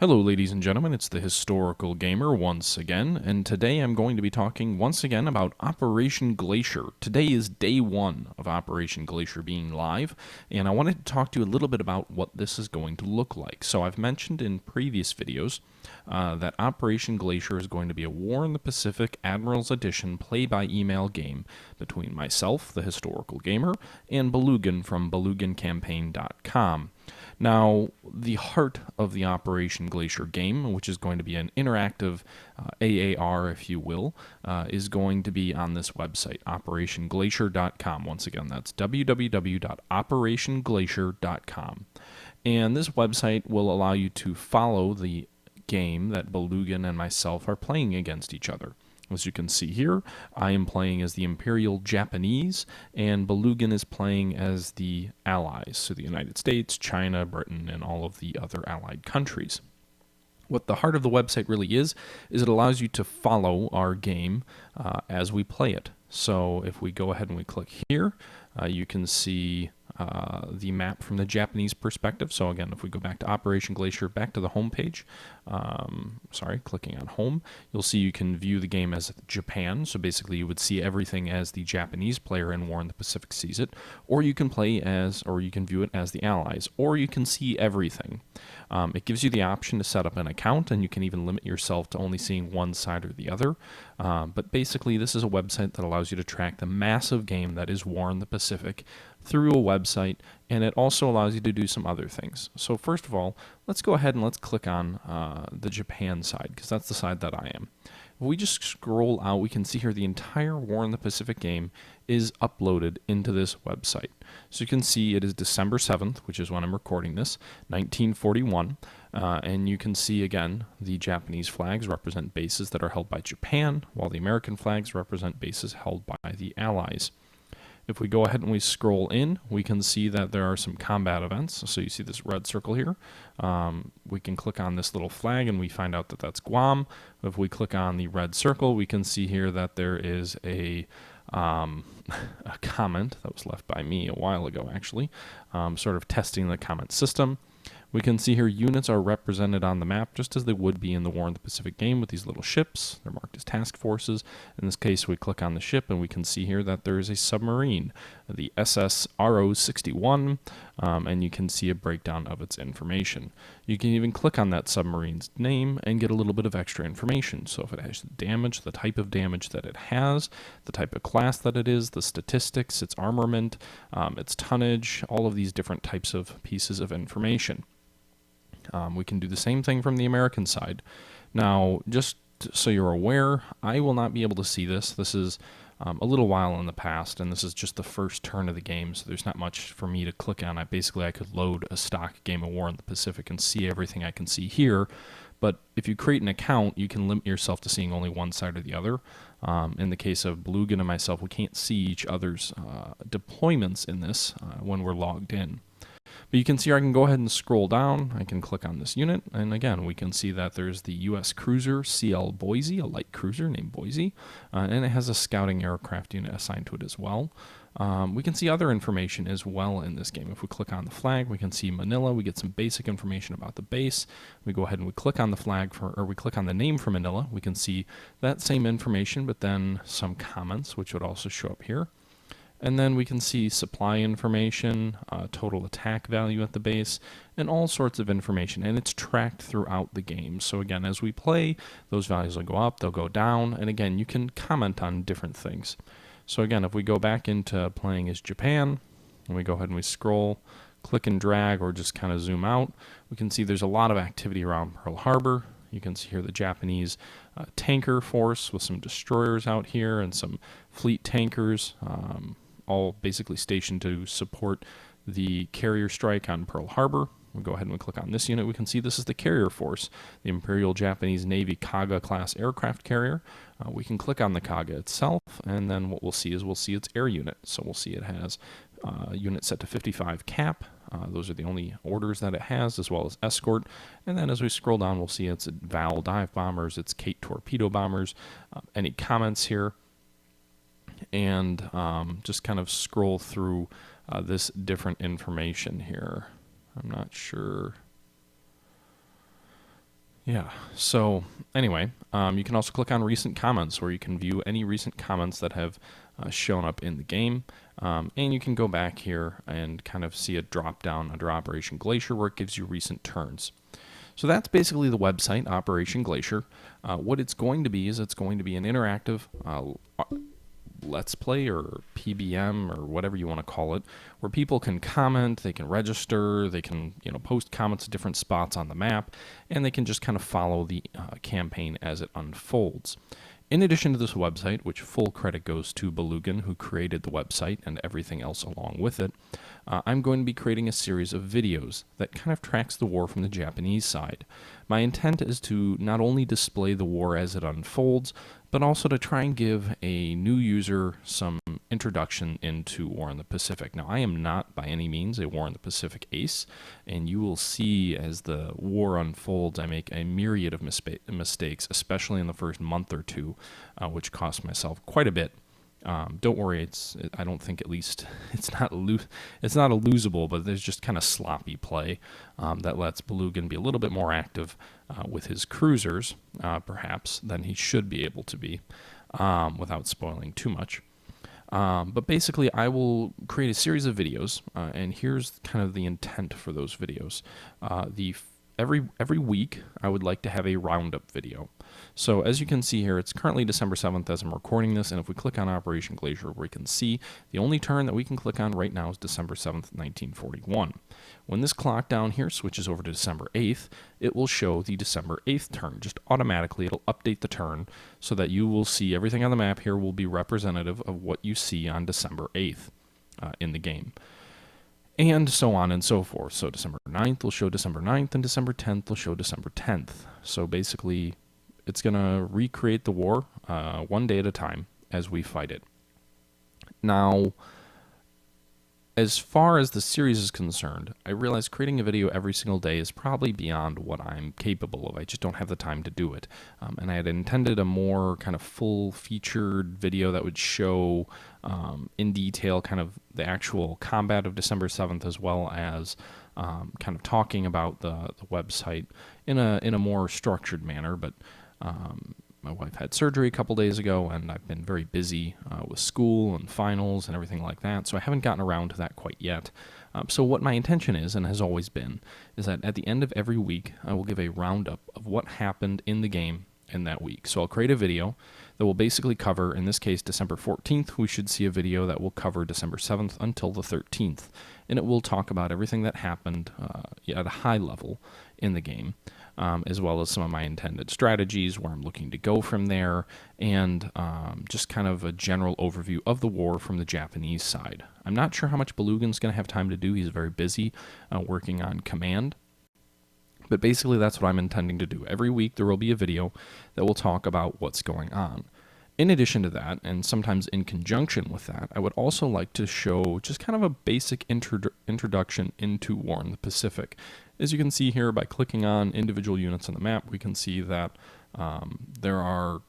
Hello ladies and gentlemen, it's the Historical Gamer once again, and today I'm going to be talking once again about Operation Glacier. Today is day one of Operation Glacier being live, and I wanted to talk to you a little bit about what this is going to look like. So I've mentioned in previous videos that Operation Glacier is going to be a War in the Pacific Admirals Edition play-by-email game between myself, the Historical Gamer, and Belugan from BeluganCampaign.com. Now, the heart of the Operation Glacier game, which is going to be an interactive AAR, if you will, is going to be on this website, operationglacier.com. Once again, that's www.operationglacier.com. And this website will allow you to follow the game that Belugan and myself are playing against each other. As you can see here, I am playing as the Imperial Japanese, and Belugan is playing as the Allies, so the United States, China, Britain, and all of the other allied countries. What the heart of the website really is it allows you to follow our game as we play it. So if we go ahead and we click here, you can see the map from the Japanese perspective. So again, if we go back to Operation Glacier, back to the home page, clicking on home, you'll see you can view the game as Japan. So basically you would see everything as the Japanese player in War in the Pacific sees it, or you can play as, or you can view it as the Allies, or you can see everything. It gives you the option to set up an account, and you can even limit yourself to only seeing one side or the other. But basically this is a website that allows you to track the massive game that is War in the Pacific through a website, and it also allows you to do some other things. So first of all, let's go ahead and let's click on the Japan side, because that's the side that I am. If we just scroll out, we can see here the entire War in the Pacific game is uploaded into this website. So you can see it is December 7th, which is when I'm recording this, 1941, and you can see again the Japanese flags represent bases that are held by Japan, while the American flags represent bases held by the Allies. If we go ahead and we scroll in, we can see that there are some combat events. So you see this red circle here. We can click on this little flag and we find out that that's Guam. If we click on the red circle, we can see here that there is a comment that was left by me a while ago, actually, sort of testing the comment system. We can see here units are represented on the map just as they would be in the War in the Pacific game with these little ships. They're marked as task forces. In this case, we click on the ship and we can see here that there is a submarine, the SS RO-61, and you can see a breakdown of its information. You can even click on that submarine's name and get a little bit of extra information. So if it has damage, the type of damage that it has, the type of class that it is, the statistics, its armament, its tonnage, all of these different types of pieces of information. We can do the same thing from the American side. Now, just so you're aware, I will not be able to see this. This is a little while in the past, and this is just the first turn of the game, so there's not much for me to click on. I could load a stock game of War in the Pacific and see everything I can see here. But if you create an account, you can limit yourself to seeing only one side or the other. In the case of Belugan and myself, we can't see each other's deployments in this when we're logged in. But you can see I can go ahead and scroll down. I can click on this unit, and again, we can see that there's the U.S. cruiser CL Boise, a light cruiser named Boise, and it has a scouting aircraft unit assigned to it as well. We can see other information as well in this game. If we click on the flag, we can see Manila. We get some basic information about the base. We go ahead and we click on the flag or we click on the name for Manila. We can see that same information, but then some comments, which would also show up here. And then we can see supply information, total attack value at the base, and all sorts of information. And it's tracked throughout the game. So again, as we play, those values will go up, they'll go down. And again, you can comment on different things. So again, if we go back into playing as Japan, and we go ahead and we scroll, click and drag, or just kind of zoom out, we can see there's a lot of activity around Pearl Harbor. You can see here the Japanese tanker force with some destroyers out here and some fleet tankers, all basically stationed to support the carrier strike on Pearl Harbor. We'll go ahead and we click on this unit. We can see this is the carrier force, the Imperial Japanese Navy Kaga class aircraft carrier. We can click on the Kaga itself, and then what we'll see is we'll see its air unit. So we'll see it has unit set to 55 cap. Those are the only orders that it has, as well as escort. And then as we scroll down, we'll see its Val dive bombers, its Kate torpedo bombers. Any comments here? And just kind of scroll through this different information here. I'm not sure Yeah. So anyway, you can also click on recent comments, where you can view any recent comments that have shown up in the game. And you can go back here and kind of see a drop down under Operation Glacier, where it gives you recent turns. So that's basically the website, Operation Glacier. What it's going to be is it's going to be an interactive Let's Play or PBM or whatever you want to call it, where people can comment, they can register, they can post comments at different spots on the map, and they can just kind of follow the campaign as it unfolds. In addition to this website, which full credit goes to Belugan, who created the website and everything else along with it, I'm going to be creating a series of videos that kind of tracks the war from the Japanese side. My intent is to not only display the war as it unfolds, but also to try and give a new user some introduction into War in the Pacific. Now, I am not by any means a War in the Pacific ace, and you will see as the war unfolds, I make a myriad of mistakes, especially in the first month or two, which cost myself quite a bit. Don't worry, I don't think, at least it's not a losable, but there's just kind of sloppy play that lets Belugan be a little bit more active with his cruisers, perhaps, than he should be able to be, without spoiling too much. But basically, I will create a series of videos, and here's kind of the intent for those videos. Every week, I would like to have a roundup video. So as you can see here, it's currently December 7th as I'm recording this, and if we click on Operation Glacier, we can see the only turn that we can click on right now is December 7th, 1941. When this clock down here switches over to December 8th, it will show the December 8th turn. Just automatically, it'll update the turn so that you will see everything on the map here will be representative of what you see on December 8th in the game. And so on and so forth. So December 9th will show December 9th, and December 10th will show December 10th. So basically, it's going to recreate the war one day at a time as we fight it. Now, as far as the series is concerned, I realize creating a video every single day is probably beyond what I'm capable of. I just don't have the time to do it. And I had intended a more kind of full-featured video that would show in detail kind of the actual combat of December 7th, as well as kind of talking about the website in a more structured manner. But my wife had surgery a couple days ago, and I've been very busy with school and finals and everything like that, so I haven't gotten around to that quite yet. So what my intention is, and has always been, is that at the end of every week, I will give a roundup of what happened in the game in that week. So I'll create a video that will basically cover, in this case, December 14th. We should see a video that will cover December 7th until the 13th, and it will talk about everything that happened at a high level in the game. As well as some of my intended strategies, where I'm looking to go from there, and just kind of a general overview of the war from the Japanese side. I'm not sure how much Belugan's going to have time to do. He's very busy working on command. But basically, that's what I'm intending to do. Every week, there will be a video that will talk about what's going on. In addition to that, and sometimes in conjunction with that, I would also like to show just kind of a basic introduction into War in the Pacific. As you can see here, by clicking on individual units on the map, we can see that there are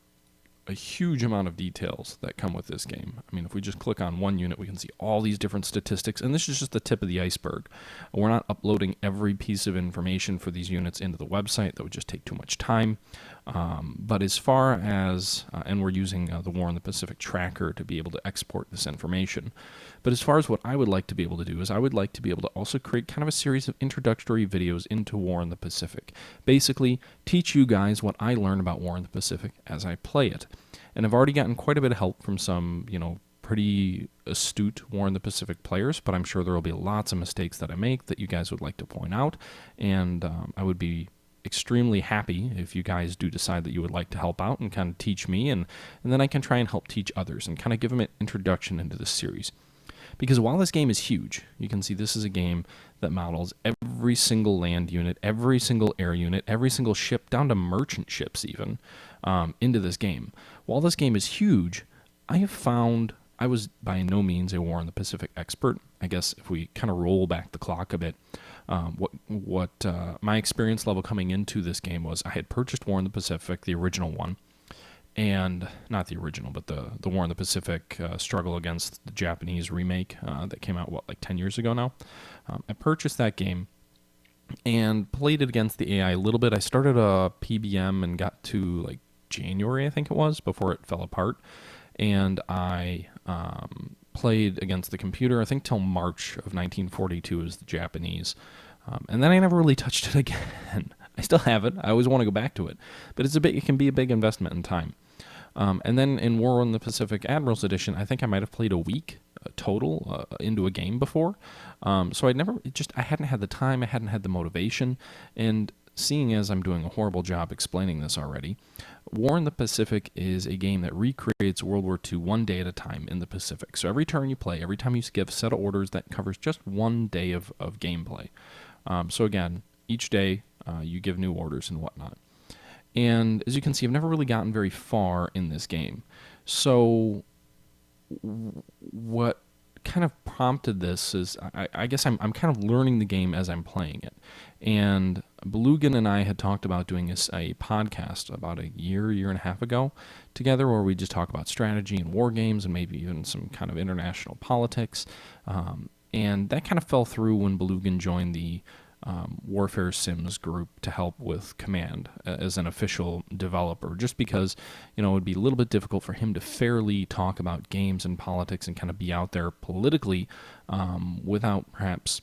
a huge amount of details that come with this game. I mean, if we just click on one unit, we can see all these different statistics, and this is just the tip of the iceberg. We're not uploading every piece of information for these units into the website. That would just take too much time. But as far as, and we're using the War in the Pacific tracker to be able to export this information. But as far as what I would like to be able to do is I would like to be able to also create kind of a series of introductory videos into War in the Pacific. Basically, teach you guys what I learn about War in the Pacific as I play it. And I've already gotten quite a bit of help from some, pretty astute War in the Pacific players, but I'm sure there will be lots of mistakes that I make that you guys would like to point out, and I would be extremely happy if you guys do decide that you would like to help out and kind of teach me, and then I can try and help teach others and kind of give them an introduction into this series. Because while this game is huge, you can see this is a game that models every single land unit, every single air unit, every single ship, down to merchant ships even, into this game. While this game is huge, I have found, I was by no means a War in the Pacific expert. I guess if we kind of roll back the clock a bit, what my experience level coming into this game was, I had purchased War in the Pacific, the original one, and not the original, but the War in the Pacific struggle against the Japanese remake that came out, like 10 years ago now. I purchased that game, and played it against the AI a little bit. I started a PBM and got to like January, I think it was, before it fell apart. And I played against the computer, I think, till March of 1942 as the Japanese. And then I never really touched it again. I still have it. I always want to go back to it. But it can be a big investment in time. And then in War on the Pacific Admirals Edition, I think I might have played a week total into a game before. So I hadn't had the time, I hadn't had the motivation. And seeing as I'm doing a horrible job explaining this already, War in the Pacific is a game that recreates World War II one day at a time in the Pacific. So every turn you play, every time you give a set of orders, that covers just one day of gameplay. So again, each day you give new orders and whatnot. And as you can see, I've never really gotten very far in this game. So what kind of prompted this is I guess I'm kind of learning the game as I'm playing it. And Belugan and I had talked about doing a podcast about a year and a half ago together, where we just talk about strategy and war games and maybe even some kind of international politics. And that kind of fell through when Belugan joined the Warfare Sims group to help with Command as an official developer, just because, it would be a little bit difficult for him to fairly talk about games and politics and kind of be out there politically without perhaps,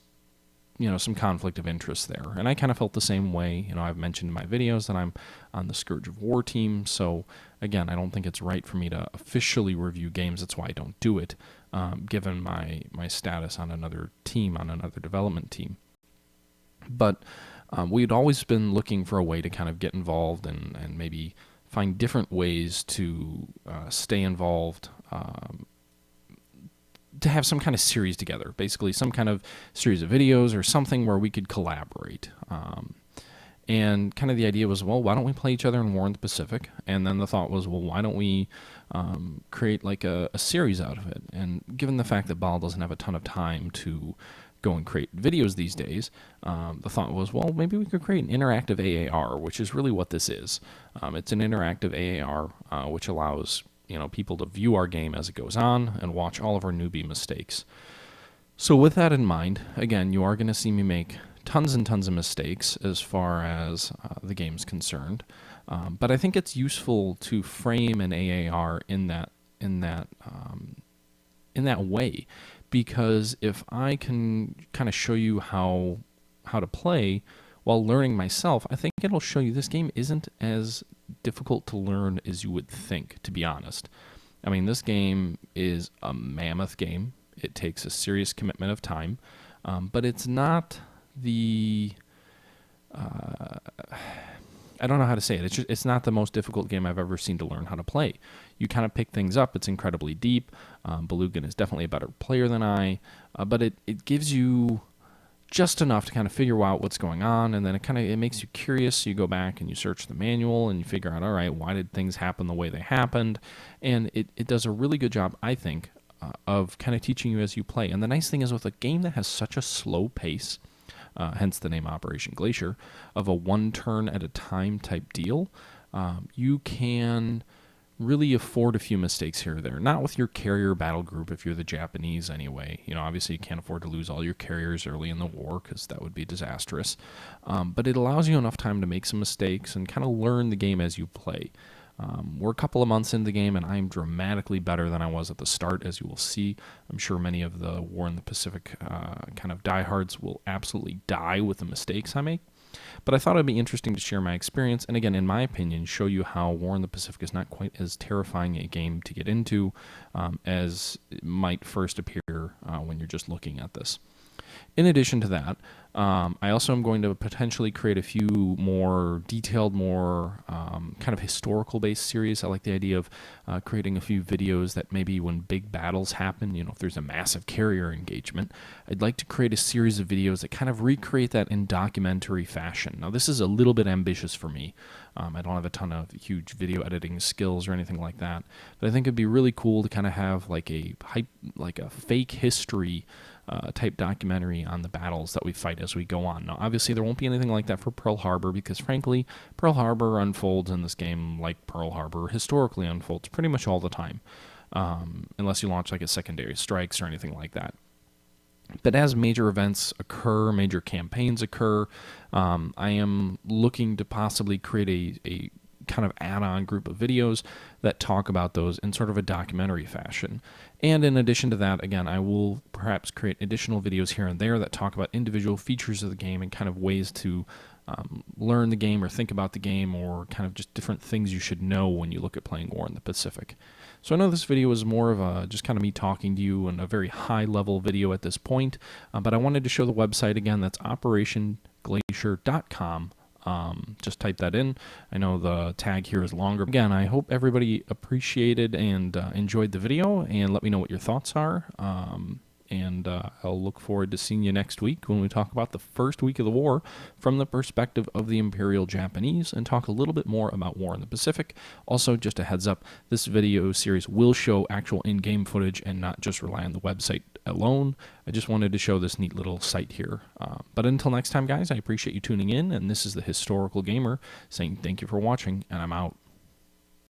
some conflict of interest there. And I kind of felt the same way. I've mentioned in my videos that I'm on the Scourge of War team. So again, I don't think it's right for me to officially review games. That's why I don't do it, given my status on another team, on another development team. But we'd always been looking for a way to kind of get involved and maybe find different ways to stay involved, to have some kind of series together, basically some kind of series of videos or something where we could collaborate. And kind of the idea was, well, why don't we play each other in War in the Pacific? And then the thought was, well, why don't we create like a series out of it? And given the fact that Bal doesn't have a ton of time to go and create videos these days, the thought was, well, maybe we could create an interactive AAR, which is really what this is. It's an interactive AAR, which allows people to view our game as it goes on and watch all of our newbie mistakes. So with that in mind, again, you are going to see me make tons and tons of mistakes as far as the game's concerned, but I think it's useful to frame an AAR in that way. Because if I can kind of show you how to play while learning myself, I think it'll show you this game isn't as difficult to learn as you would think, to be honest. I mean, this game is a mammoth game. It takes a serious commitment of time, but it's not the... I don't know how to say it. It's not the most difficult game I've ever seen to learn how to play. You kind of pick things up. It's incredibly deep. Belugan is definitely a better player than I, but it gives you just enough to kind of figure out what's going on, and then it makes you curious. You go back and you search the manual and you figure out, all right, why did things happen the way they happened? And it does a really good job, I think, of kind of teaching you as you play. And the nice thing is, with a game that has such a slow pace, hence the name Operation Glacier, of a one turn at a time type deal, you can really afford a few mistakes here or there. Not with your carrier battle group if you're the Japanese anyway. Obviously you can't afford to lose all your carriers early in the war because that would be disastrous. But it allows you enough time to make some mistakes and kind of learn the game as you play. We're a couple of months into the game, and I'm dramatically better than I was at the start, as you will see. I'm sure many of the War in the Pacific kind of diehards will absolutely die with the mistakes I make. But I thought it would be interesting to share my experience, and again, in my opinion, show you how War in the Pacific is not quite as terrifying a game to get into as it might first appear when you're just looking at this. In addition to that, I also am going to potentially create a few more detailed, more kind of historical-based series. I like the idea of creating a few videos that maybe when big battles happen, if there's a massive carrier engagement, I'd like to create a series of videos that kind of recreate that in documentary fashion. Now, this is a little bit ambitious for me. I don't have a ton of huge video editing skills or anything like that, but I think it'd be really cool to kind of have like a fake history type documentary on the battles that we fight as we go on. Now, obviously, there won't be anything like that for Pearl Harbor because, frankly, Pearl Harbor unfolds in this game like Pearl Harbor historically unfolds pretty much all the time, unless you launch like a secondary strikes or anything like that. But as major events occur, major campaigns occur, I am looking to possibly create a kind of add-on group of videos that talk about those in sort of a documentary fashion. And in addition to that, again, I will perhaps create additional videos here and there that talk about individual features of the game and kind of ways to learn the game or think about the game, or kind of just different things you should know when you look at playing War in the Pacific. So I know this video is more of a just kind of me talking to you in a very high level video at this point, but I wanted to show the website again. That's operationglacier.com. Just type that in. I know the tag here is longer. Again, I hope everybody appreciated and enjoyed the video, and let me know what your thoughts are. And I'll look forward to seeing you next week when we talk about the first week of the war from the perspective of the Imperial Japanese and talk a little bit more about War in the Pacific. Also, just a heads up, this video series will show actual in-game footage and not just rely on the website alone. I just wanted to show this neat little site here. But until next time, guys, I appreciate you tuning in, and this is the Historical Gamer saying thank you for watching, and I'm out.